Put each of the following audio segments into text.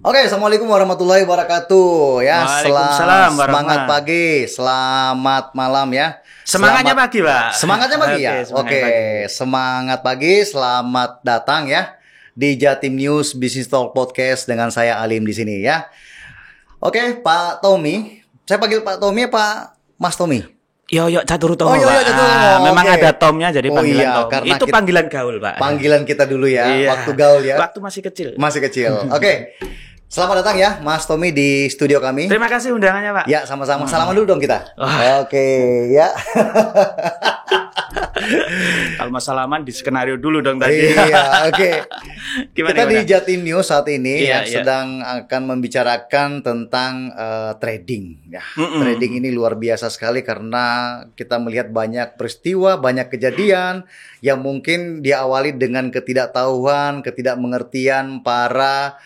Oke, assalamualaikum warahmatullahi wabarakatuh. Ya, Waalaikumsalam semangat pagi, selamat malam ya. Semangatnya pagi, Pak. Semangatnya pagi ya. Oke, pagi. semangat pagi. Selamat datang ya di Jatim News Business Talk Podcast dengan saya Alim di sini ya. Oke, Pak Tommy. Saya panggil Pak Tommy apa Mas Tommy? Yoyo Caturutomo, Yoyo Pak. Caturutomo. Memang Oke. ada Tomnya jadi panggilan Tom. Karena Itu panggilan gaul, Pak. Panggilan kita dulu ya, Iya. waktu gaul ya. Waktu masih kecil. Masih kecil. Oke. Selamat datang ya Mas Tommy di studio kami. Terima kasih undangannya, Pak. Ya, sama-sama. Salaman dulu dong kita. Wah. Oke, ya. Kalau mas salaman di skenario dulu dong tadi. Iya, oke. Kita di Gimana? Jatim News saat ini Iya, yang sedang akan membicarakan tentang trading. Ya, trading ini luar biasa sekali karena kita melihat banyak peristiwa, banyak kejadian yang mungkin diawali dengan ketidaktahuan, ketidakmengertian para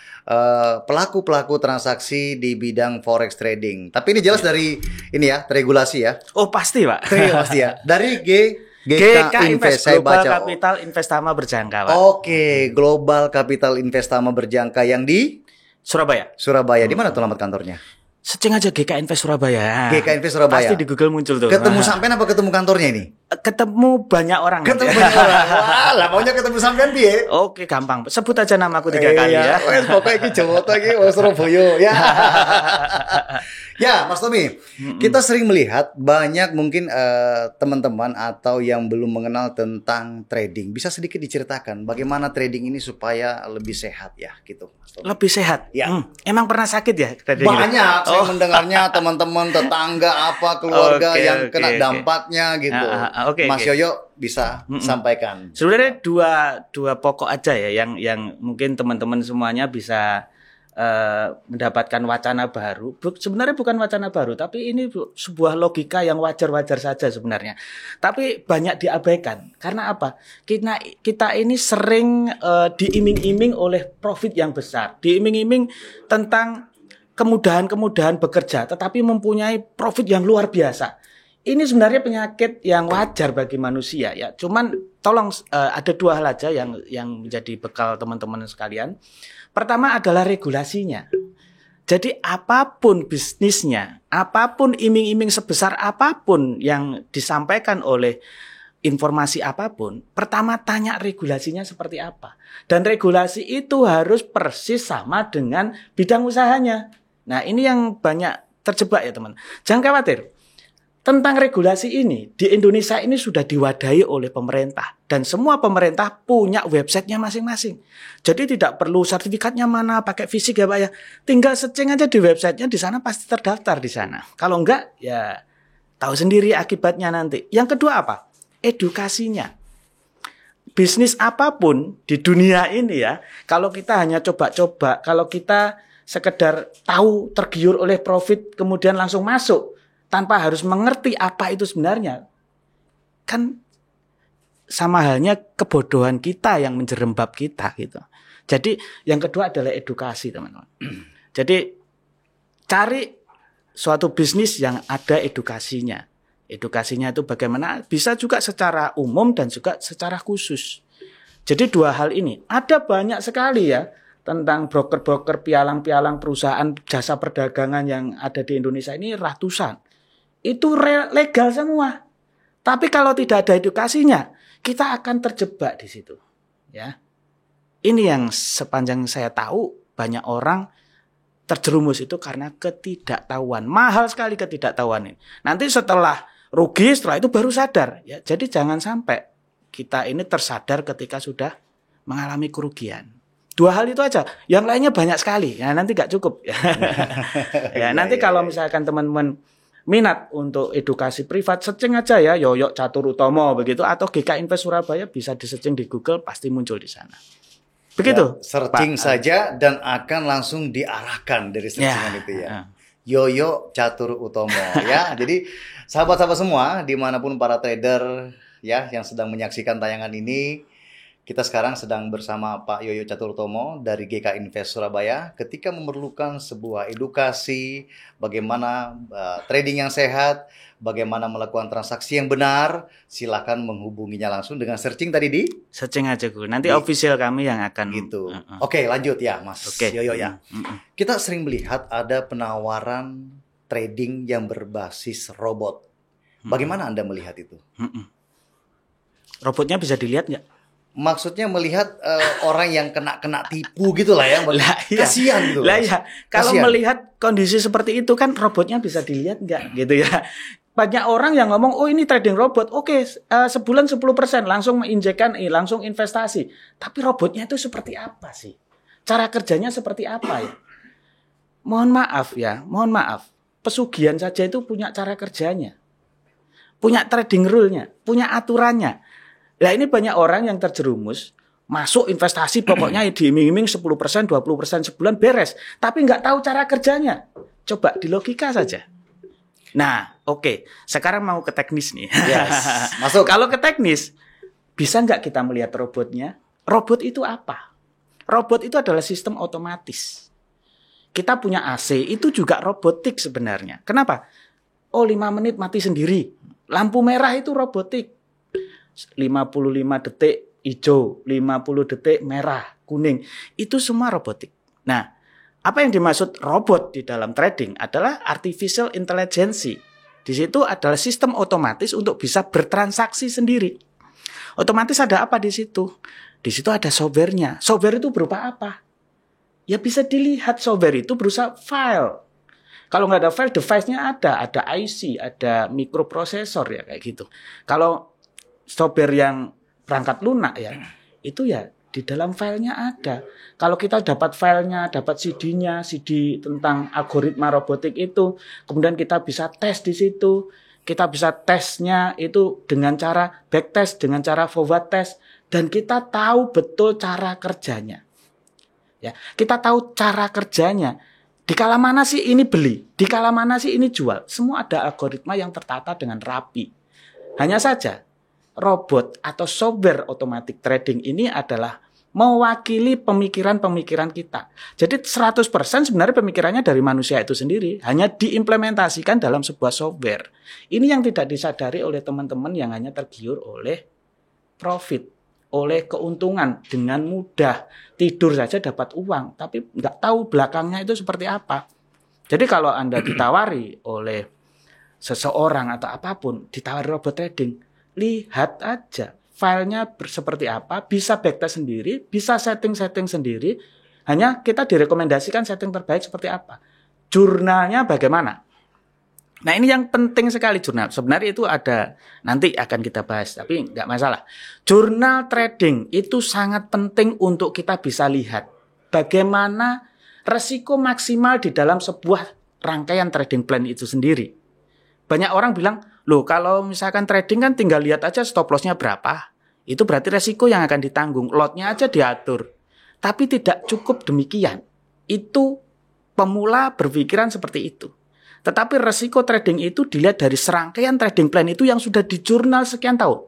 pelaku-pelaku transaksi di bidang forex trading. Tapi ini jelas dari ini ya, regulasi ya. Oh, pasti, Pak. Iya, pasti ya. Dari GK Invest, Invest saya Global baca. Capital Investama berjangka, Pak. Oke, Global Capital Investama berjangka yang di Surabaya. Surabaya. Di mana tuh alamat kantornya? Searching aja GK Invest Surabaya. GK Invest Surabaya. Pasti di Google muncul tuh. Ketemu sampean apa ketemu kantornya ini? Ketemu banyak orang. Ketemu banyak orang. Wah, lah maunya ketemu sampean piye? Oke, gampang. Sebut aja namaku 3 kali ya. Wes pokoknya iki Jawa iki wong Surabaya ya. Ya, Mas Tommy, kita sering melihat banyak mungkin teman-teman atau yang belum mengenal tentang trading. Bisa sedikit diceritakan bagaimana trading ini supaya lebih sehat ya, gitu, Mas Tommy. Lebih sehat. Ya. Emang pernah sakit ya trading itu? Banyak saya mendengarnya teman-teman, tetangga, apa keluarga Oke, yang oke, kena oke. dampaknya gitu. Oke, Mas oke. Yoyo bisa sampaikan. Sebenarnya dua pokok aja ya yang mungkin teman-teman semuanya bisa mendapatkan wacana baru. Sebenarnya bukan wacana baru, tapi ini sebuah logika yang wajar-wajar saja sebenarnya. Tapi banyak diabaikan. Karena apa? Kita ini sering diiming-iming oleh profit yang besar, diiming-iming tentang kemudahan-kemudahan bekerja, tetapi mempunyai profit yang luar biasa. Ini sebenarnya penyakit yang wajar bagi manusia ya. Cuman tolong ada dua hal aja yang menjadi bekal teman-teman sekalian. Pertama adalah regulasinya. Jadi apapun bisnisnya, apapun iming-iming sebesar apapun yang disampaikan oleh informasi apapun, pertama tanya regulasinya seperti apa. Dan regulasi itu harus persis sama dengan bidang usahanya. Nah, ini yang banyak terjebak ya, teman. Jangan khawatir. Tentang regulasi ini, di Indonesia ini sudah diwadahi oleh pemerintah. Dan semua pemerintah punya websitenya masing-masing. Jadi tidak perlu sertifikatnya mana, pakai fisik ya Pak ya. Tinggal searching aja di websitenya, di sana pasti terdaftar di sana. Kalau enggak, ya tahu sendiri akibatnya nanti. Yang kedua apa? Edukasinya. Bisnis apapun di dunia ini ya, kalau kita hanya coba-coba, kalau kita sekedar tahu, tergiur oleh profit, kemudian langsung masuk, tanpa harus mengerti apa itu sebenarnya, kan sama halnya kebodohan kita yang menjerembab kita gitu. Jadi yang kedua adalah edukasi, teman-teman. Jadi cari suatu bisnis yang ada edukasinya. Edukasinya itu bagaimana? Bisa juga secara umum dan juga secara khusus. Jadi dua hal ini ada banyak sekali ya tentang broker-broker, pialang-pialang perusahaan jasa perdagangan yang ada di Indonesia ini ratusan. Itu legal semua. Tapi kalau tidak ada edukasinya, kita akan terjebak di situ. Ya. Ini yang sepanjang saya tahu, banyak orang terjerumus itu karena ketidaktahuan. Mahal sekali ketidaktahuan ini. Nanti setelah rugi, setelah itu baru sadar. Ya, jadi jangan sampai kita ini tersadar ketika sudah mengalami kerugian. Dua hal itu aja. Yang lainnya banyak sekali. Ya, nanti nggak cukup. Ya, nanti kalau misalkan teman-teman minat untuk edukasi privat, searching aja ya Yoyo Caturutomo begitu, atau GK Invest Surabaya, bisa di searching di Google, pasti muncul di sana. Begitu. Ya, searching Pak. saja dan akan langsung diarahkan dari searchingan itu ya. Yoyo Caturutomo ya. Jadi sahabat-sahabat semua dimanapun para trader ya yang sedang menyaksikan tayangan ini, Kita sekarang sedang bersama Pak Yoyo Caturtomo dari GK Invest Surabaya ketika memerlukan sebuah edukasi bagaimana trading yang sehat, bagaimana melakukan transaksi yang benar. Silakan menghubunginya langsung dengan searching tadi di searching aja Gu. Nanti official kami yang akan gitu. Oke, lanjut ya Mas Yoyo ya. Kita sering melihat ada penawaran trading yang berbasis robot. Bagaimana Anda melihat itu? Robotnya bisa dilihat nggak? Maksudnya melihat orang yang kena tipu gitu lah ya. Kasihan gitu. Lah ya, kalau melihat kondisi seperti itu kan robotnya bisa dilihat nggak gitu ya. Banyak orang yang ngomong, oh ini trading robot, oke, sebulan 10% langsung menginjekkan, langsung investasi. Tapi robotnya itu seperti apa sih? Cara kerjanya seperti apa ya? Mohon maaf. Pesugihan saja itu punya cara kerjanya. Punya trading rule-nya, punya aturannya. Nah ini banyak orang yang terjerumus, masuk investasi pokoknya diiming-iming 10%, 20% sebulan beres. Tapi nggak tahu cara kerjanya. Coba di logika saja. Nah oke, sekarang mau ke teknis nih. Yes, masuk. Kalau ke teknis, bisa nggak kita melihat robotnya? Robot itu apa? Robot itu adalah sistem otomatis. Kita punya AC, itu juga robotik sebenarnya. Kenapa? Oh 5 menit mati sendiri. Lampu merah itu robotik. 55 detik hijau, 50 detik merah, kuning. Itu semua robotik. Nah, apa yang dimaksud robot di dalam trading adalah artificial intelligence. Di situ adalah sistem otomatis untuk bisa bertransaksi sendiri. Otomatis ada apa di situ? Di situ ada software-nya. Software itu berupa apa? Ya bisa dilihat software itu berupa file. Kalau nggak ada file, device-nya ada IC, ada mikroprosesor ya kayak gitu. Kalau software yang perangkat lunak ya, itu ya di dalam filenya ada. Kalau kita dapat filenya, dapat CD-nya, CD tentang algoritma robotik itu, kemudian kita bisa tes di situ. Kita bisa tesnya itu dengan cara backtest, dengan cara forward test, dan kita tahu betul cara kerjanya. Ya, kita tahu cara kerjanya. Di kala mana sih ini beli? Di kala mana sih ini jual? Semua ada algoritma yang tertata dengan rapi. Hanya saja robot atau software automatic trading ini adalah mewakili pemikiran-pemikiran kita. Jadi 100% sebenarnya pemikirannya dari manusia itu sendiri, hanya diimplementasikan dalam sebuah software. Ini yang tidak disadari oleh teman-teman yang hanya tergiur oleh profit, oleh keuntungan dengan mudah. Tidur saja dapat uang, tapi nggak tahu belakangnya itu seperti apa. Jadi kalau Anda ditawari oleh seseorang atau apapun, ditawari robot trading, lihat aja filenya seperti apa, bisa backtest sendiri, bisa setting-setting sendiri. Hanya kita direkomendasikan setting terbaik seperti apa. Jurnalnya bagaimana? Nah ini yang penting sekali jurnal. Sebenarnya itu ada, nanti akan kita bahas, tapi nggak masalah. Jurnal trading itu sangat penting untuk kita bisa lihat bagaimana resiko maksimal di dalam sebuah rangkaian trading plan itu sendiri. Banyak orang bilang, loh kalau misalkan trading kan tinggal lihat aja stop loss-nya berapa. Itu berarti resiko yang akan ditanggung. Lot-nya aja diatur. Tapi tidak cukup demikian. Itu pemula berpikiran seperti itu. Tetapi resiko trading itu dilihat dari serangkaian trading plan itu yang sudah di jurnal sekian tahun.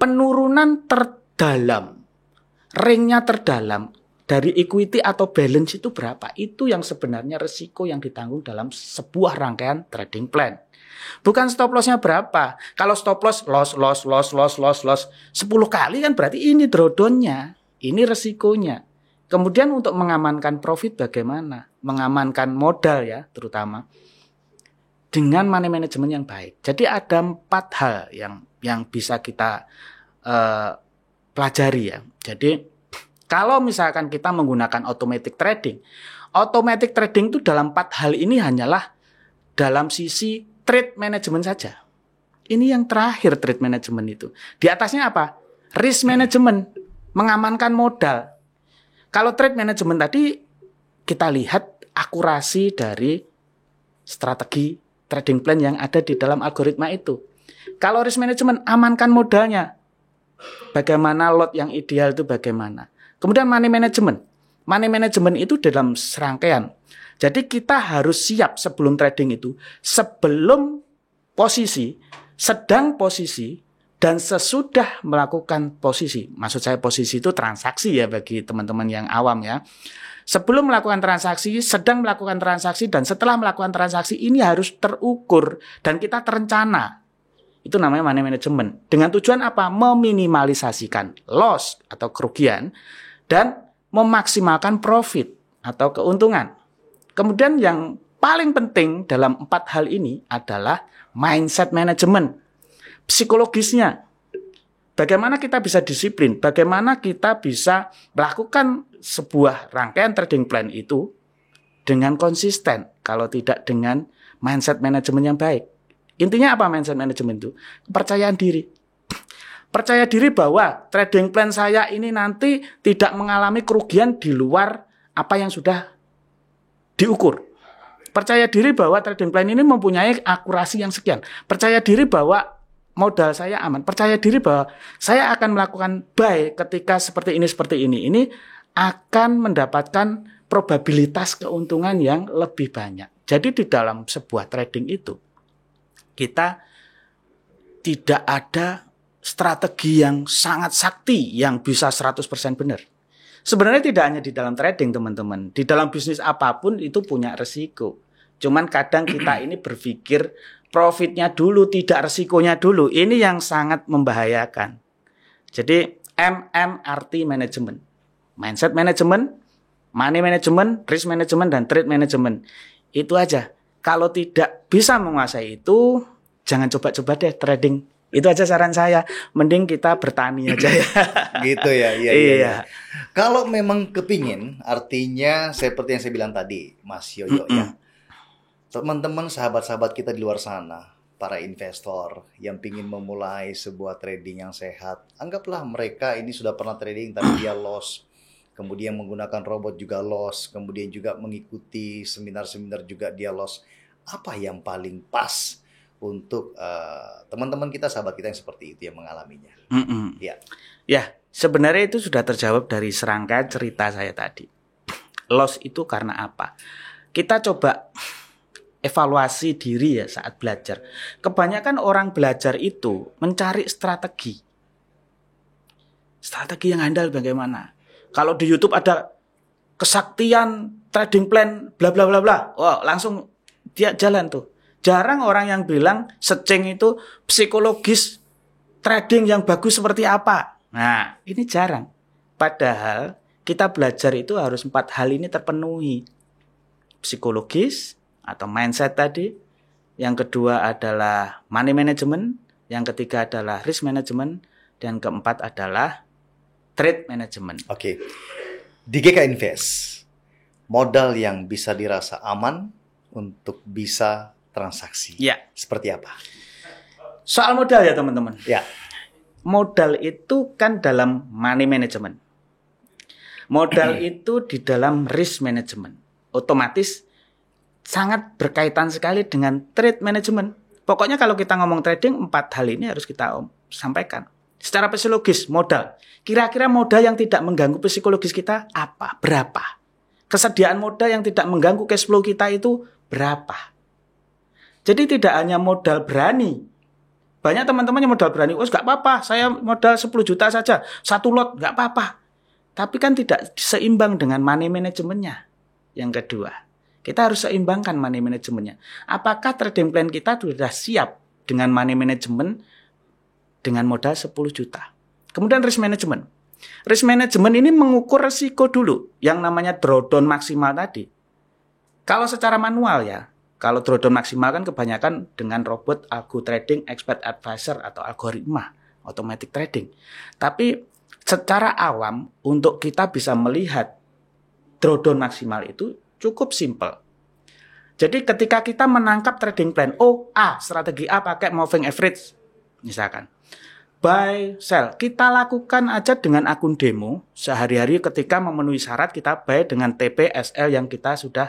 Penurunan terdalam, ringnya terdalam dari equity atau balance itu berapa? Itu yang sebenarnya resiko yang ditanggung dalam sebuah rangkaian trading plan. Bukan stop loss-nya berapa. Kalau stop loss, loss 10 kali kan berarti ini drawdown-nya, ini resikonya. Kemudian untuk mengamankan profit bagaimana? Mengamankan modal ya terutama. Dengan money management yang baik. Jadi ada 4 hal yang bisa kita pelajari ya. Jadi kalau misalkan kita menggunakan automatic trading itu dalam 4 hal ini hanyalah dalam sisi trade management saja. Ini yang terakhir trade management itu. Di atasnya apa? Risk management, mengamankan modal. Kalau trade management tadi kita lihat akurasi dari strategi trading plan yang ada di dalam algoritma itu. Kalau risk management, amankan modalnya. Bagaimana lot yang ideal itu bagaimana. Kemudian money management. Money management itu dalam serangkaian. Jadi kita harus siap sebelum trading itu. Sebelum posisi, sedang posisi, Dan sesudah melakukan posisi, maksud saya posisi itu transaksi ya bagi teman-teman yang awam ya. Sebelum melakukan transaksi, sedang melakukan transaksi, dan setelah melakukan transaksi ini harus terukur dan kita terencana. Itu namanya money management. Dengan tujuan apa? Meminimalisasikan loss atau kerugian dan memaksimalkan profit atau keuntungan. Kemudian yang paling penting dalam 4 hal ini adalah mindset management. Psikologisnya, bagaimana kita bisa disiplin, bagaimana kita bisa melakukan sebuah rangkaian trading plan itu dengan konsisten, kalau tidak dengan mindset manajemen yang baik. Intinya apa mindset manajemen itu? Kepercayaan diri. Percaya diri bahwa trading plan saya ini nanti tidak mengalami kerugian di luar apa yang sudah diukur. Percaya diri bahwa trading plan ini mempunyai akurasi yang sekian. Percaya diri bahwa modal saya aman. Percaya diri bahwa saya akan melakukan buy ketika seperti ini. Ini akan mendapatkan probabilitas keuntungan yang lebih banyak. Jadi di dalam sebuah trading itu, kita tidak ada strategi yang sangat sakti yang bisa 100% benar. Sebenarnya tidak hanya di dalam trading, teman-teman. Di dalam bisnis apapun itu punya resiko. Cuman kadang kita ini berpikir profitnya dulu, tidak resikonya dulu. Ini yang sangat membahayakan. Jadi MMRT management. Mindset management, money management, risk management, dan trade management. Itu aja. Kalau tidak bisa menguasai itu, jangan coba-coba deh trading. Itu aja saran saya. Mending kita bertani aja ya. Gitu ya. Iya. Kalau memang kepingin, artinya seperti yang saya bilang tadi, Mas Yoyo ya. Teman-teman, sahabat-sahabat kita di luar sana, para investor yang ingin memulai sebuah trading yang sehat, anggaplah mereka ini sudah pernah trading tapi dia loss, kemudian menggunakan robot juga loss, kemudian juga mengikuti seminar-seminar juga dia loss. Apa yang paling pas untuk teman-teman kita, sahabat kita yang seperti itu yang mengalaminya? Ya, sebenarnya itu sudah terjawab dari serangkaian cerita saya tadi. Loss itu karena apa? Kita coba evaluasi diri ya saat belajar. Kebanyakan orang belajar itu mencari strategi. Strategi yang handal bagaimana? Kalau di YouTube ada kesaktian trading plan bla bla bla bla, wah langsung dia jalan tuh. Jarang orang yang bilang seceng itu psikologis trading yang bagus seperti apa. Nah, ini jarang. Padahal kita belajar itu harus 4 hal ini terpenuhi. Psikologis atau mindset tadi. Yang kedua adalah money management. Yang ketiga adalah risk management. Dan keempat adalah trade management. Oke. Di GK Invest, modal yang bisa dirasa aman untuk bisa transaksi. Ya. Seperti apa? Soal modal ya teman-teman. Ya. Modal itu kan dalam money management. Modal itu di dalam risk management. Otomatis sangat berkaitan sekali dengan trade management. Pokoknya kalau kita ngomong trading, 4 hal ini harus kita sampaikan. Secara psikologis, modal. Kira-kira modal yang tidak mengganggu psikologis kita apa? Berapa? Kesediaan modal yang tidak mengganggu cash flow kita itu berapa? Jadi tidak hanya modal berani. Banyak teman-teman yang modal berani, oh nggak apa-apa, saya modal 10 juta saja, 1 lot, nggak apa-apa. Tapi kan tidak seimbang dengan money manajemennya. Yang kedua, kita harus seimbangkan money manajemennya. Apakah trading plan kita sudah siap dengan money management dengan modal 10 juta? Kemudian risk management. Risk management ini mengukur resiko dulu, yang namanya drawdown maksimal tadi. Kalau secara manual ya, kalau drawdown maksimal kan kebanyakan dengan robot algo trading, expert advisor atau algoritma, automatic trading. Tapi secara awam untuk kita bisa melihat drawdown maksimal itu cukup simple. Jadi ketika kita menangkap trading plan, strategi A pakai moving average, misalkan. Buy, sell, kita lakukan aja dengan akun demo sehari-hari ketika memenuhi syarat kita buy dengan TP, SL yang kita sudah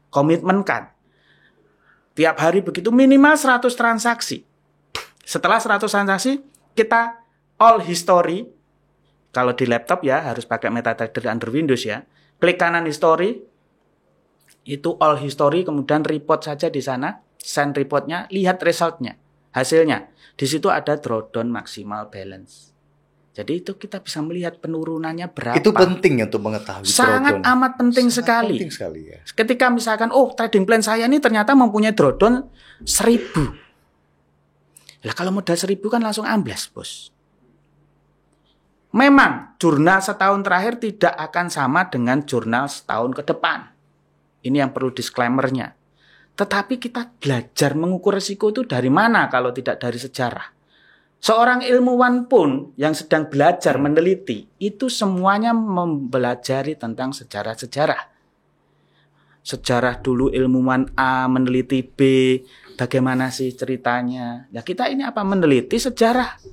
komitmenkan. Tiap hari begitu minimal 100 transaksi. Setelah 100 transaksi, kita all history. Kalau di laptop ya harus pakai MetaTrader under Windows ya. Klik kanan history, itu all history, kemudian report saja di sana, send reportnya, lihat resultnya. Hasilnya, di situ ada drawdown maksimal balance. Jadi itu kita bisa melihat penurunannya berapa. Itu penting ya untuk mengetahui sangat drawdown. Amat penting Sangat sekali. Penting sekali ya. Ketika misalkan, trading plan saya ini ternyata mempunyai drawdown 1.000. Lah kalau modal 1.000 kan langsung amblas, bos. Memang jurnal setahun terakhir tidak akan sama dengan jurnal setahun ke depan. Ini yang perlu disclaimer-nya. Tetapi kita belajar mengukur risiko itu dari mana kalau tidak dari sejarah? Seorang ilmuwan pun yang sedang belajar meneliti, itu semuanya mempelajari tentang sejarah-sejarah. Sejarah dulu ilmuwan A meneliti B, bagaimana sih ceritanya? Ya kita ini apa? Meneliti sejarah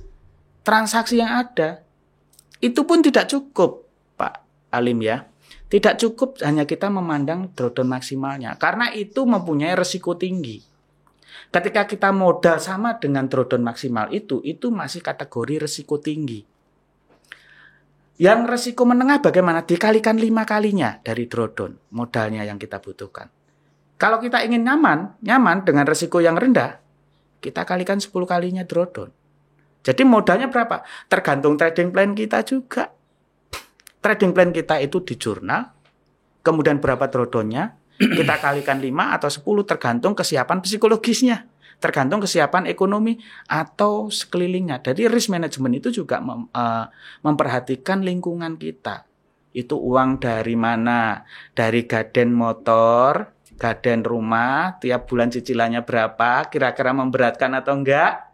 transaksi yang ada. Itu pun tidak cukup, Pak Alim ya. Tidak cukup hanya kita memandang drawdown maksimalnya. Karena itu mempunyai resiko tinggi. Ketika kita modal sama dengan drawdown maksimal itu masih kategori resiko tinggi. Yang resiko menengah bagaimana? Dikalikan 5 kalinya dari drawdown modalnya yang kita butuhkan. Kalau kita ingin nyaman dengan resiko yang rendah, kita kalikan 10 kalinya drawdown. Jadi modalnya berapa? Tergantung trading plan kita juga. Trading plan kita itu di jurnal, kemudian berapa drawdownnya, kita kalikan 5 atau 10 tergantung kesiapan psikologisnya, tergantung kesiapan ekonomi atau sekelilingnya. Jadi risk management itu juga memperhatikan lingkungan kita. Itu uang dari mana? Dari gaden motor, gaden rumah, tiap bulan cicilannya berapa, kira-kira memberatkan atau enggak?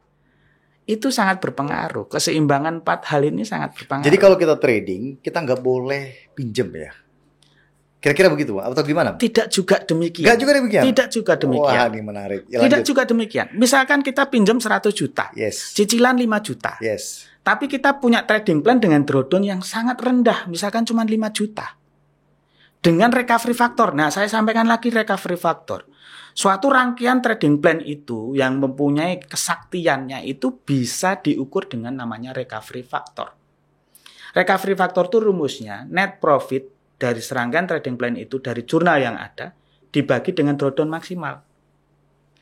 Itu sangat berpengaruh. Keseimbangan 4 hal ini sangat berpengaruh. Jadi kalau kita trading, kita nggak boleh pinjem ya? Kira-kira begitu, Pak? Atau gimana? Tidak juga demikian. Nggak juga demikian? Tidak juga demikian. Wah, ini menarik. Ya, tidak lanjut. juga demikian. Misalkan kita pinjam 100 juta. Yes. Cicilan 5 juta. Yes. Tapi kita punya trading plan dengan drawdown yang sangat rendah. Misalkan cuma 5 juta. Dengan recovery factor. Nah, saya sampaikan lagi recovery factor. Suatu rangkaian trading plan itu yang mempunyai kesaktiannya itu bisa diukur dengan namanya recovery factor. Recovery factor itu rumusnya net profit dari serangkaian trading plan itu dari jurnal yang ada dibagi dengan drawdown maksimal.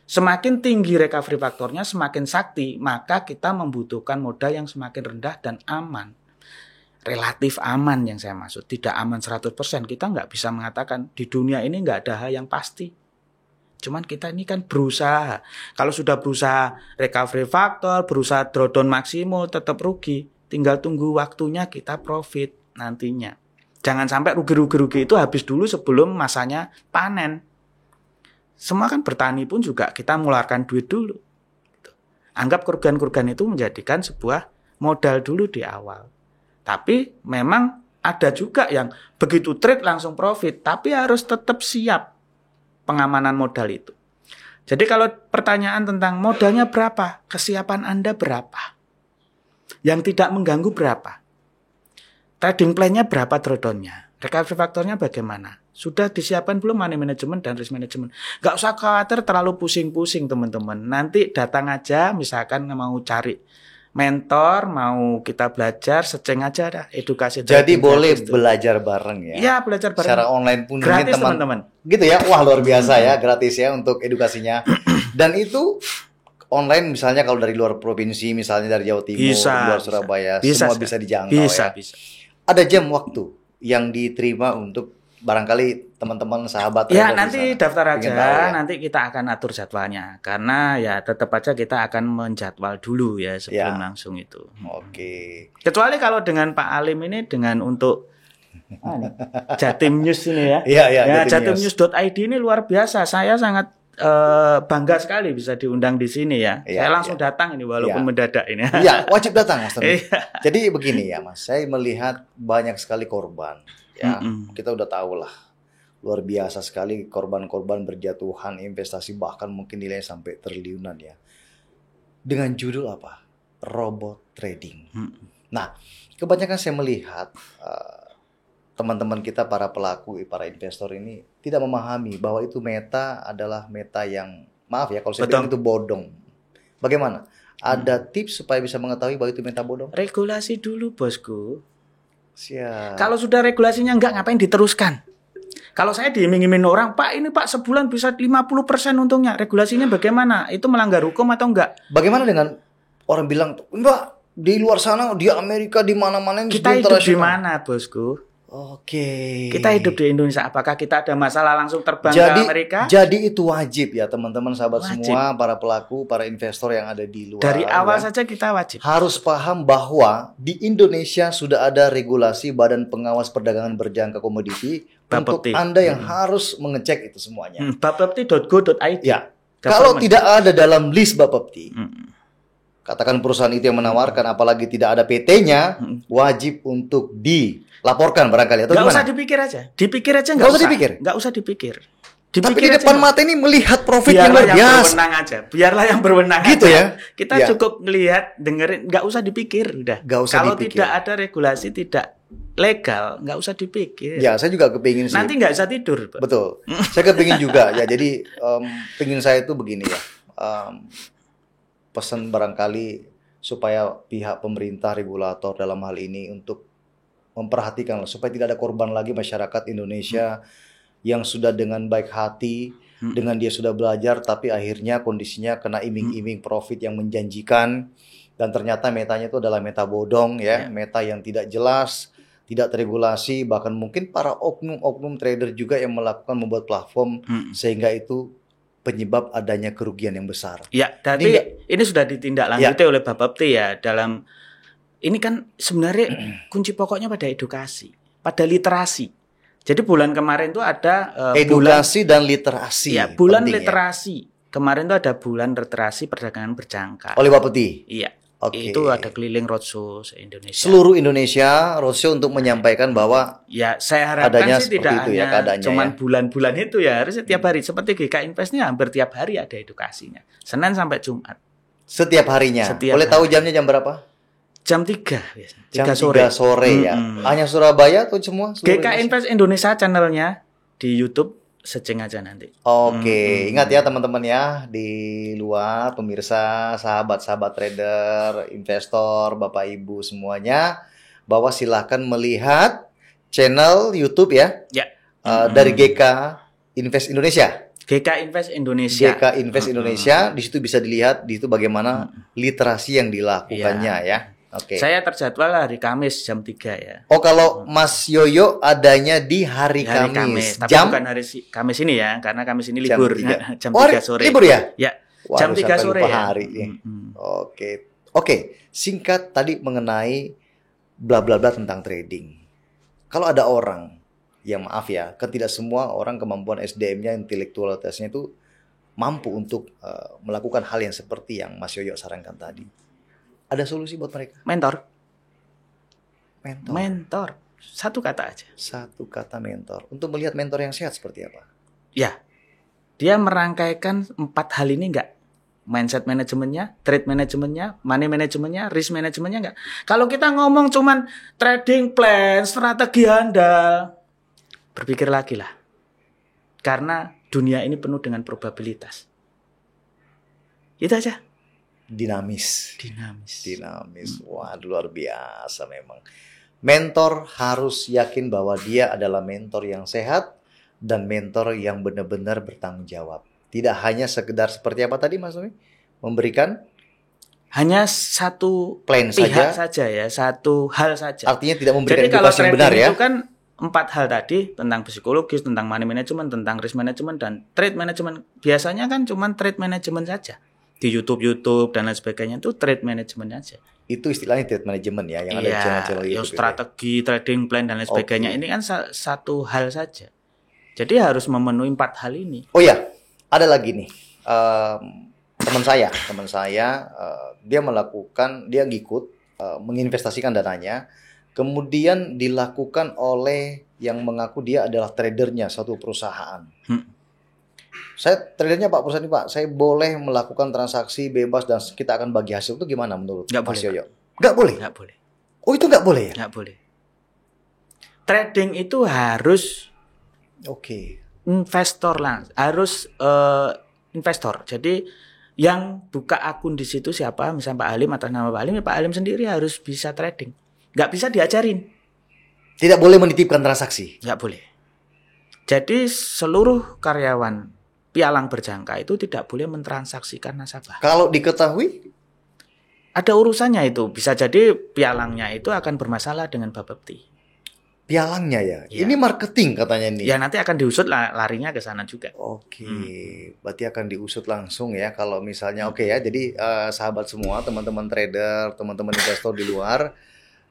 Semakin tinggi recovery faktornya, semakin sakti, maka kita membutuhkan modal yang semakin rendah dan aman. Relatif aman yang saya maksud, tidak aman 100%. Kita nggak bisa mengatakan di dunia ini nggak ada hal yang pasti. Cuman kita ini kan berusaha. Kalau sudah berusaha recovery factor, berusaha drawdown maksimal, tetap rugi. Tinggal tunggu waktunya kita profit nantinya. Jangan sampai rugi-rugi itu habis dulu sebelum masanya panen. Semua kan bertani pun juga kita mengeluarkan duit dulu. Anggap kerugian-kerugian itu menjadikan sebuah modal dulu di awal. Tapi memang ada juga yang begitu trade langsung profit, tapi harus tetap siap pengamanan modal itu. Jadi kalau pertanyaan tentang modalnya berapa, kesiapan Anda berapa? Yang tidak mengganggu berapa? Trading plan-nya berapa drawdown-nya? Recovery faktornya bagaimana? Sudah disiapkan belum money management dan risk management? Gak usah khawatir terlalu pusing-pusing teman-teman. Nanti datang aja misalkan mau cari mentor, mau kita belajar, searching aja dah edukasi. Jadi boleh belajar bareng ya? Iya, belajar bareng. Secara online pun gratis teman-teman. Gitu ya? Wah luar biasa ya, gratis ya untuk edukasinya. Dan itu online misalnya kalau dari luar provinsi, misalnya dari Jawa Timur, luar Surabaya, semua bisa dijangkau ya? Bisa. Ada jam waktu yang diterima untuk barangkali teman-teman sahabat ya nanti daftar aja ya? Nanti kita akan atur jadwalnya karena ya tetap aja kita akan menjadwal dulu ya sebelum langsung itu. Oke. Kecuali kalau dengan Pak Alim ini dengan untuk Jatim News ini ya. Iya, Jatimnews.id ini luar biasa. Saya sangat bangga sekali bisa diundang di sini ya. Saya langsung datang ini walaupun mendadak ini. Iya, wajib datang Mas Tony. Jadi begini ya Mas, saya melihat banyak sekali korban. Ya, kita udah tahu lah. Luar biasa sekali korban-korban berjatuhan investasi bahkan mungkin nilainya sampai triliunan ya. Dengan judul apa? Robot trading. Nah, kebanyakan saya melihat teman-teman kita, para pelaku, para investor ini tidak memahami bahwa itu meta adalah meta yang, maaf ya kalau saya bilang itu bodong. Bagaimana? Ada tips supaya bisa mengetahui bahwa itu meta bodong? Regulasi dulu bosku. Siap. Kalau sudah regulasinya enggak, ngapain diteruskan? Kalau saya diiming-iming orang, Pak ini Pak sebulan bisa 50% untungnya. Regulasinya bagaimana? Itu melanggar hukum atau enggak? Bagaimana dengan orang bilang, Mbak, di luar sana, di Amerika, di mana-mana kita hidup di mana, bosku? Oke. Kita hidup di Indonesia. Apakah kita ada masalah langsung terbang ke Amerika? Jadi itu wajib ya teman-teman sahabat semua, para pelaku, para investor yang ada di luar. Dari awal saja kita wajib. Harus paham bahwa di Indonesia sudah ada regulasi Badan Pengawas Perdagangan Berjangka Komoditi untuk Anda yang harus mengecek itu semuanya. Bapepti.go.id. Ya. Kalau tidak ada dalam list Bapepti, katakan perusahaan itu yang menawarkan, apalagi tidak ada PT-nya, wajib untuk dilaporkan barangkali. Atau nggak gimana? usah dipikir aja. Dipikir aja nggak usah. Nggak usah dipikir. Tapi di depan mata ini melihat profit yang luar biasa. Berwenang aja. Biarlah yang berwenang gitu aja. Ya. Kita cukup melihat, dengerin, nggak usah dipikir. Udah. Kalau tidak ada regulasi, tidak legal, nggak usah dipikir. Ya, saya juga kepingin sih. Nanti nggak bisa tidur. Pak. Betul. Saya kepingin juga. Ya, jadi pingin saya itu begini ya. Pesan barangkali supaya pihak pemerintah regulator dalam hal ini untuk memperhatikan supaya tidak ada korban lagi masyarakat Indonesia yang sudah dengan baik hati, dengan dia sudah belajar tapi akhirnya kondisinya kena iming-iming profit yang menjanjikan dan ternyata metanya itu adalah meta bodong ya, meta yang tidak jelas, tidak teregulasi, bahkan mungkin para oknum-oknum trader juga yang membuat platform sehingga itu penyebab adanya kerugian yang besar. Ya, tapi ini sudah ditindaklanjuti oleh Bapepti ya dalam ini kan sebenarnya kunci pokoknya pada edukasi, pada literasi. Jadi bulan kemarin tuh ada edukasi dan literasi. Ya, bulan literasi. Kemarin tuh ada bulan literasi perdagangan berjangka. Oleh Bapepti. Iya. Itu ada keliling roadshow se-Indonesia. Seluruh Indonesia roadshow untuk menyampaikan bahwa ya saya harapkan sih tidak hanya cuman bulan-bulan itu ya, harus setiap hari. Seperti GK Invest ini hampir tiap hari ada edukasinya. Senin sampai Jumat. Setiap harinya. Boleh tahu jamnya jam berapa? Jam 3 biasanya. Jam 3 sore ya. Hanya Surabaya atau semua? GK Invest Indonesia channelnya di YouTube, searching aja nanti. Oke, ingat ya teman-teman ya, di luar pemirsa, sahabat-sahabat trader, investor, Bapak Ibu semuanya, bahwa silahkan melihat channel YouTube ya. Dari GK Invest Indonesia. GK Invest Indonesia. GK Invest Indonesia, di situ bisa dilihat di situ bagaimana literasi yang dilakukannya ya. Oke. Saya terjadwal hari Kamis jam 3 ya. Oh, kalau Mas Yoyo adanya di hari Kamis. Tapi bukan hari Kamis ini ya, karena Kamis ini libur. Jam 3 sore. Libur ya? Ya. Jam 3 sore ya. Hari. Oke. Singkat tadi mengenai bla bla bla tentang trading. Kalau ada orang yang maaf ya, kan tidak semua orang kemampuan SDM-nya, intelektualitasnya itu mampu untuk melakukan hal yang seperti yang Mas Yoyo sarankan tadi. Ada solusi buat mereka? Mentor. Satu kata aja. Satu kata mentor. Untuk melihat mentor yang sehat seperti apa? Ya. Dia merangkaikan 4 hal ini enggak? Mindset manajemennya, trade manajemennya, money manajemennya, risk manajemennya enggak? Kalau kita ngomong cuman trading plan, strategi handal, berpikir lagi lah. Karena dunia ini penuh dengan probabilitas. Itu aja. Dinamis. Wah, luar biasa memang. Mentor harus yakin bahwa dia adalah mentor yang sehat dan mentor yang benar-benar bertanggung jawab. Tidak hanya sekedar seperti apa tadi Mas Tommy? Memberikan hanya satu plan saja ya, satu hal saja. Artinya tidak memberikan edukasi yang benar ya. Itu kan 4 hal tadi tentang psikologis, tentang money management, tentang risk management dan trade management. Biasanya kan cuma trade management saja. Di YouTube dan lain sebagainya itu trade management aja. Itu istilahnya trade management ya yang ada di channel YouTube. Strategi, trading plan dan lain sebagainya. Ini kan satu hal saja. Jadi harus memenuhi 4 hal ini. Oh ya, ada lagi nih. Teman saya dia ngikut menginvestasikan dananya, kemudian dilakukan oleh yang mengaku dia adalah tradernya suatu perusahaan. Saya tradernya Pak, perusahaan ini Pak, saya boleh melakukan transaksi bebas dan kita akan bagi hasil, itu gimana menurut Mas Yoyo? Nggak boleh? Nggak boleh. Oh, itu nggak boleh ya? Nggak boleh. Trading itu harus investor lah, harus investor. Jadi yang buka akun di situ siapa? Misalnya Pak Halim, atas nama Pak Halim, ya Pak Halim sendiri harus bisa trading. Nggak bisa diajarin. Tidak boleh menitipkan transaksi? Nggak boleh. Jadi seluruh karyawan pialang berjangka itu tidak boleh mentransaksikan nasabah. Kalau diketahui, ada urusannya itu. Bisa jadi pialangnya itu akan bermasalah dengan Bapepti. pialangnya ya. Ya. Ini marketing katanya nih. Ya nanti akan diusut larinya ke sana juga. Oke, berarti akan diusut langsung ya kalau misalnya oke ya. Jadi sahabat semua, teman-teman trader, teman-teman investor di luar,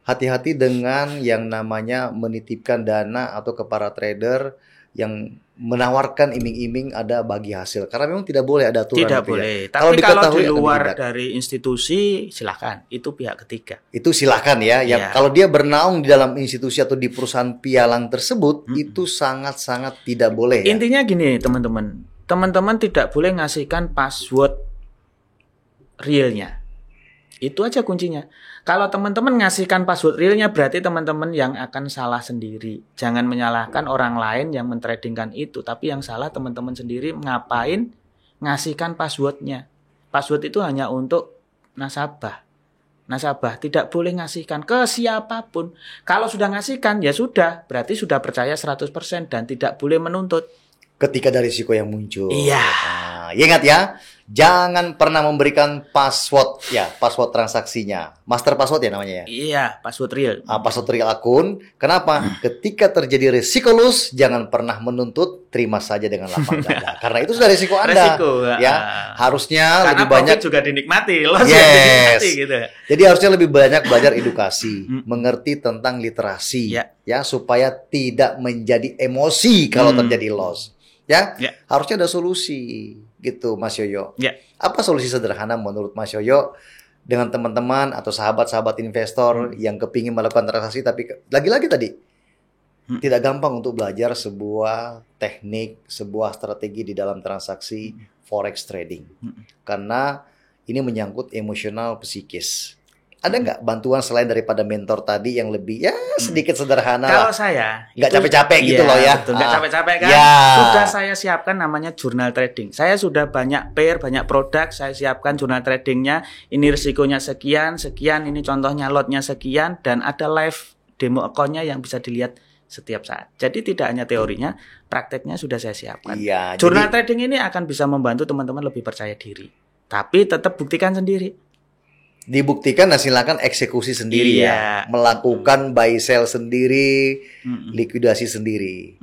hati-hati dengan yang namanya menitipkan dana atau ke para trader yang menawarkan iming-iming ada bagi hasil. Karena memang tidak boleh ada aturan Tidak itu ya. boleh. Kalau Tapi kalau diketahui di akan luar ditindak. dari institusi silakan. Itu pihak ketiga. Itu silakan ya. Iya. Kalau dia bernaung di dalam institusi atau di perusahaan pialang tersebut, itu sangat-sangat tidak boleh ya. Intinya gini teman-teman. Teman-teman tidak boleh ngasihkan password realnya. Itu aja kuncinya. Kalau teman-teman ngasihkan password realnya berarti teman-teman yang akan salah sendiri. Jangan menyalahkan orang lain yang mentradingkan itu. Tapi yang salah teman-teman sendiri ngapain ngasihkan passwordnya. Password itu hanya untuk nasabah. Nasabah tidak boleh ngasihkan ke siapapun. Kalau sudah ngasihkan ya sudah. Berarti sudah percaya 100% dan tidak boleh menuntut. Ketika ada risiko yang muncul. Iya. Nah, ingat ya, jangan pernah memberikan password ya, password transaksinya. Master password ya namanya ya. Iya, password real. Password real akun. Kenapa? Ketika terjadi risiko loss, jangan pernah menuntut, terima saja dengan lapang dada. Karena itu sudah risiko Anda. Resiko, Ya, harusnya Karena lebih banyak juga dinikmati, loss Yes. juga dinikmati gitu. Jadi harusnya lebih banyak belajar edukasi, mengerti tentang literasi, ya supaya tidak menjadi emosi kalau terjadi loss. Ya, harusnya ada solusi gitu, Mas Yoyo. Ya. Apa solusi sederhana menurut Mas Yoyo dengan teman-teman atau sahabat-sahabat investor yang kepingin melakukan transaksi tapi lagi-lagi tadi tidak gampang untuk belajar sebuah teknik, sebuah strategi di dalam transaksi forex trading karena ini menyangkut emosional psikis. Ada nggak bantuan selain daripada mentor tadi yang lebih ya sedikit sederhana Kalau lah. saya Nggak capek-capek gitu loh ya. Betul, nggak capek-capek kan. Ya. Sudah saya siapkan namanya jurnal trading. Saya sudah banyak pair, banyak produk. Saya siapkan jurnal tradingnya. Ini risikonya sekian, sekian. Ini contohnya lotnya sekian. Dan ada live demo account-nya yang bisa dilihat setiap saat. Jadi tidak hanya teorinya, prakteknya sudah saya siapkan. Iya, Jurnal trading ini akan bisa membantu teman-teman lebih percaya diri. Tapi tetap buktikan sendiri. Dibuktikan dan silakan eksekusi sendiri Iya. ya. Melakukan buy sell sendiri, likuidasi sendiri.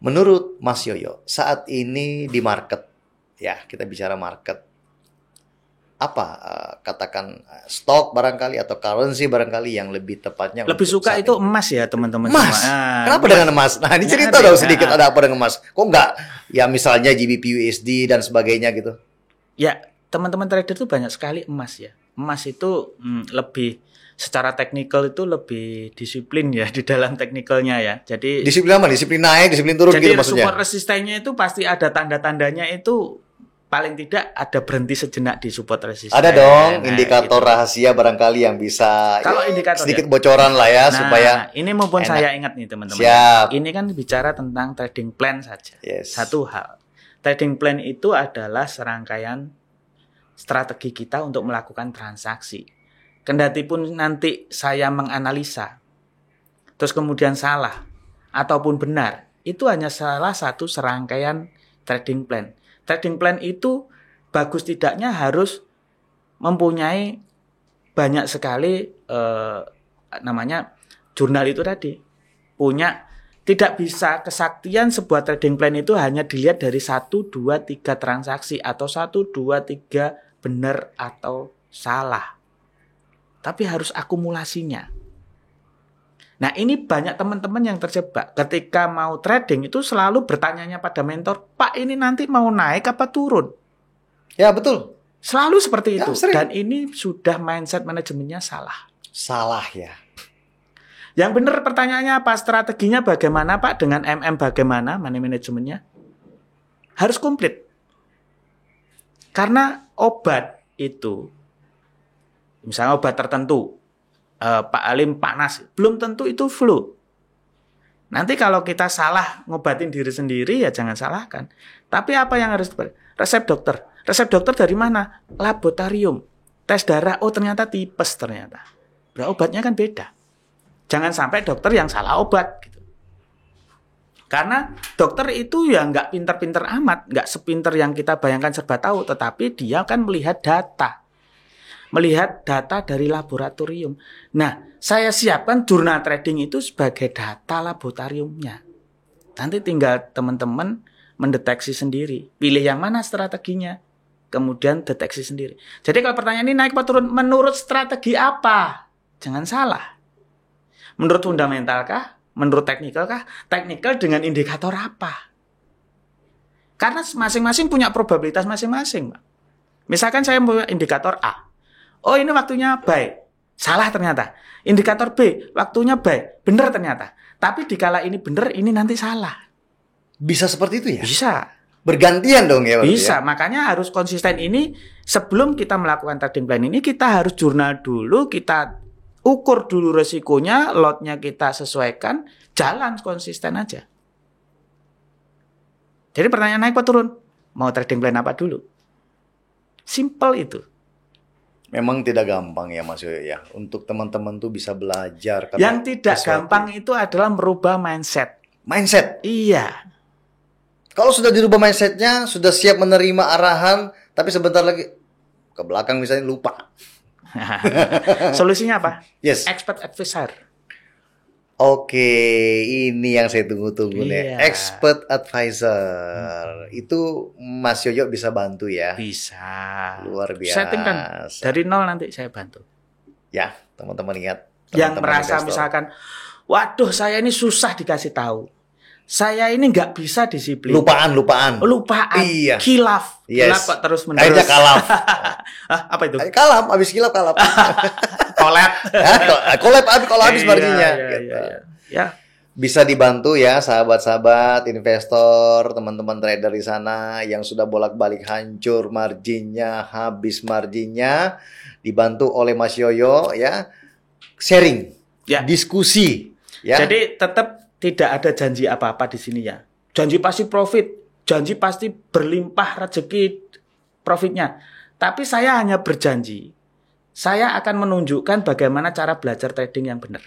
Menurut Mas Yoyo, saat ini di market, ya kita bicara market, apa katakan stok barangkali atau currency barangkali yang lebih tepatnya Lebih untuk suka saat itu ini? emas ya teman-teman. Emas? semua. Kenapa dengan emas? Nah ini cerita Ada. dong sedikit, ada apa dengan emas? Kok nggak ya misalnya GBP USD dan sebagainya gitu? Ya, teman-teman trader itu banyak sekali emas ya. Emas itu lebih secara teknikal itu lebih disiplin ya di dalam teknikalnya ya. Jadi Disiplin apa? Disiplin naik, disiplin turun jadi gitu maksudnya? support resistennya itu pasti ada tanda-tandanya itu paling tidak ada berhenti sejenak di support resisten. Ada dong Nah, indikator gitu. rahasia barangkali yang bisa Kalau indikator sedikit ya. bocoran lah ya Nah, supaya ini mumpun enak. saya ingat nih teman-teman. Siap. Ini kan bicara tentang trading plan saja. Yes. Satu hal. Trading plan itu adalah serangkaian strategi kita untuk melakukan transaksi. Kendati pun nanti saya menganalisa, terus kemudian salah ataupun benar, itu hanya salah satu serangkaian trading plan. Trading plan itu bagus tidaknya harus mempunyai banyak sekali namanya jurnal itu tadi. Punya, tidak bisa kesaktian sebuah trading plan itu hanya dilihat dari 1, 2, 3 transaksi atau 1, 2, 3 benar atau salah. Tapi harus akumulasinya. Nah ini banyak teman-teman yang terjebak. Ketika mau trading itu selalu bertanyanya pada mentor, Pak ini nanti mau naik apa turun? Ya betul. Selalu seperti Ya, itu. sering. Dan ini sudah mindset manajemennya salah. Salah ya. Yang benar pertanyaannya apa? Strateginya bagaimana Pak? Dengan MM bagaimana? Money manajemennya? Harus komplit. Karena obat itu, misalnya obat tertentu, Pak Alim panas, belum tentu itu flu. Nanti kalau kita salah ngobatin diri sendiri ya jangan salahkan. Tapi apa yang harus resep dokter? Resep dokter dari mana? Laboratorium. Tes darah, oh ternyata tipes ternyata. Berarti obatnya kan beda. Jangan sampai dokter yang salah obat gitu. Karena dokter itu ya nggak pinter-pinter amat, nggak sepinter yang kita bayangkan serba tahu, tetapi dia kan melihat data dari laboratorium. Nah, saya siapkan jurnal trading itu sebagai data laboratoriumnya. Nanti tinggal teman-teman mendeteksi sendiri, pilih yang mana strateginya, kemudian deteksi sendiri. Jadi kalau pertanyaan ini naik apa turun, menurut strategi apa? Jangan salah. Menurut fundamental kah? Menurut teknikal kah? Teknikal dengan indikator apa? Karena masing-masing punya probabilitas masing-masing, Pak. Misalkan saya punya indikator A. Oh, ini waktunya buy. Salah ternyata. Indikator B, waktunya buy. Benar ternyata. Tapi dikala ini benar, ini nanti salah. Bisa seperti itu ya? Bisa. Bergantian dong ya? Bisa. Ya? Makanya harus konsisten ini. Sebelum kita melakukan trading plan ini, kita harus jurnal dulu, kita ukur dulu resikonya, lotnya kita sesuaikan, jalan konsisten aja. Jadi pertanyaan naik apa turun? Mau trading plan apa dulu? Simple itu. Memang tidak gampang ya Mas Yoyo ya. Untuk teman-teman tuh bisa belajar. Yang tidak gampang itu adalah merubah mindset. Mindset? Iya. Kalau sudah dirubah mindsetnya, sudah siap menerima arahan, tapi sebentar lagi ke belakang misalnya lupa. Solusinya apa? Yes. Expert advisor. Oke, ini yang saya tunggu-tunggu nih. Iya. Expert advisor. Itu Mas Yoyo bisa bantu ya? Bisa. Luar biasa. Settingkan dari nol nanti saya bantu. Ya, teman-teman ingat. Yang merasa investor, misalkan, waduh saya ini susah dikasih tahu. Saya ini nggak bisa disiplin. Lupaan. Iya. Kilaf. Yes. Kilaf kok terus menerus. Akhirnya kalaf. Apa itu? Kalaf, habis kilaf kalaf. Collab. Kalau habis marginnya. Ya. Bisa dibantu ya sahabat-sahabat investor, teman-teman trader di sana yang sudah bolak-balik hancur marginnya, habis marginnya, dibantu oleh Mas Yoyo ya. Sharing, ya. Diskusi ya. Jadi tetap tidak ada janji apa-apa di sini ya. Janji pasti profit, janji pasti berlimpah rezeki profitnya. Tapi saya hanya berjanji, saya akan menunjukkan bagaimana cara belajar trading yang benar.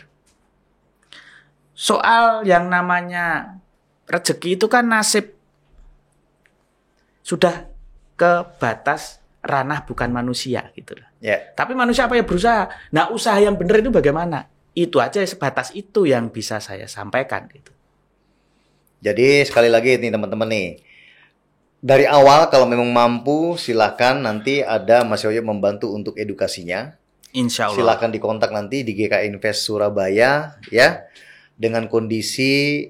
Soal yang namanya rezeki itu kan nasib. Sudah ke batas ranah bukan manusia gitu. Yeah. Tapi manusia apa ya berusaha. Nah, usaha yang benar itu bagaimana? Itu aja sebatas itu yang bisa saya sampaikan gitu. Jadi sekali lagi nih teman-teman nih. Dari awal kalau memang mampu silahkan nanti ada Mas Yoyo membantu untuk edukasinya. Insya Allah. Silahkan dikontak nanti di GK Invest Surabaya ya. Dengan kondisi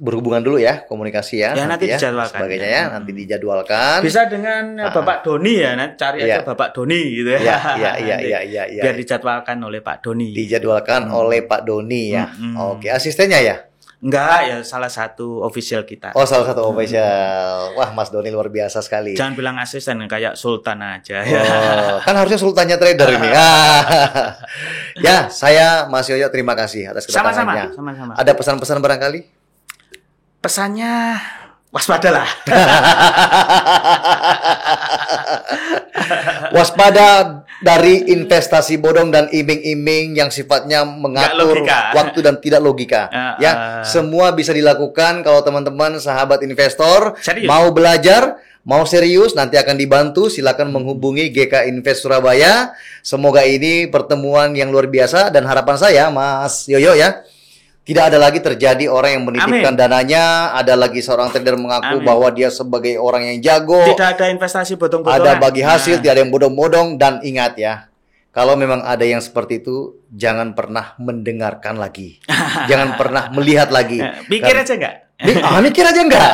berhubungan dulu ya, komunikasi ya. Ya nanti dijadwalkan. Sebagainya ya, nanti dijadwalkan. Bisa dengan Bapak Doni ya, nanti cari aja Bapak Doni gitu ya. Iya. Biar dijadwalkan oleh Pak Doni. Dijadwalkan oleh Pak Doni ya. Oke, asistennya ya? Enggak, ya salah satu official kita. Oh, salah satu official. Wah, Mas Doni luar biasa sekali. Jangan bilang asisten, kayak sultan aja. Oh, kan harusnya sultannya trader ini. Ya, saya Mas Yoyo terima kasih atas kedatangannya. Sama-sama. Ada pesan-pesan barangkali? Pesannya waspadalah. Waspada dari investasi bodong dan iming-iming yang sifatnya mengatur waktu dan tidak logika. Ya, semua bisa dilakukan kalau teman-teman sahabat investor serius. Mau belajar, mau serius, nanti akan dibantu. Silakan menghubungi GK Invest Surabaya. Semoga ini pertemuan yang luar biasa dan harapan saya, Mas Yoyo ya. Tidak ada lagi terjadi orang yang menitipkan dananya, ada lagi seorang trader mengaku bahwa dia sebagai orang yang jago. Tidak ada investasi bodong-bodongan. Ada bagi hasil, tidak ada yang bodong-bodong. Dan ingat ya, kalau memang ada yang seperti itu, jangan pernah mendengarkan lagi. Jangan pernah melihat lagi. Mikir aja enggak? Mikir aja enggak?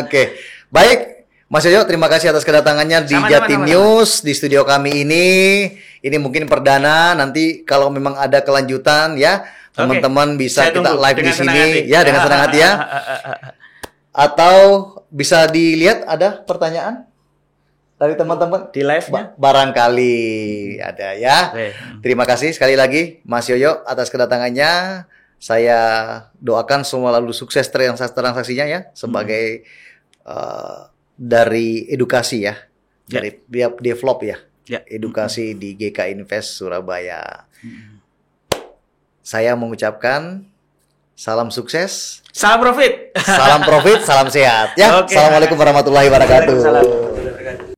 Oke. Baik, Mas Yoyo, terima kasih atas kedatangannya di Jatim News, di studio kami ini. Ini mungkin perdana, nanti kalau memang ada kelanjutan ya, teman-teman bisa kita live di sini ya dengan senang hati ya. Atau bisa dilihat ada pertanyaan dari teman-teman di live-nya. Barangkali ada ya. Terima kasih sekali lagi Mas Yoyo atas kedatangannya. Saya doakan semua lalu sukses transaksinya ya sebagai dari edukasi ya. Dari develop ya. Edukasi di GK Invest Surabaya. Saya mengucapkan Salam sukses. Salam profit. Salam profit, salam sehat. Ya, Oke, Assalamualaikum warahmatullahi wabarakatuh. Waalaikumsalam.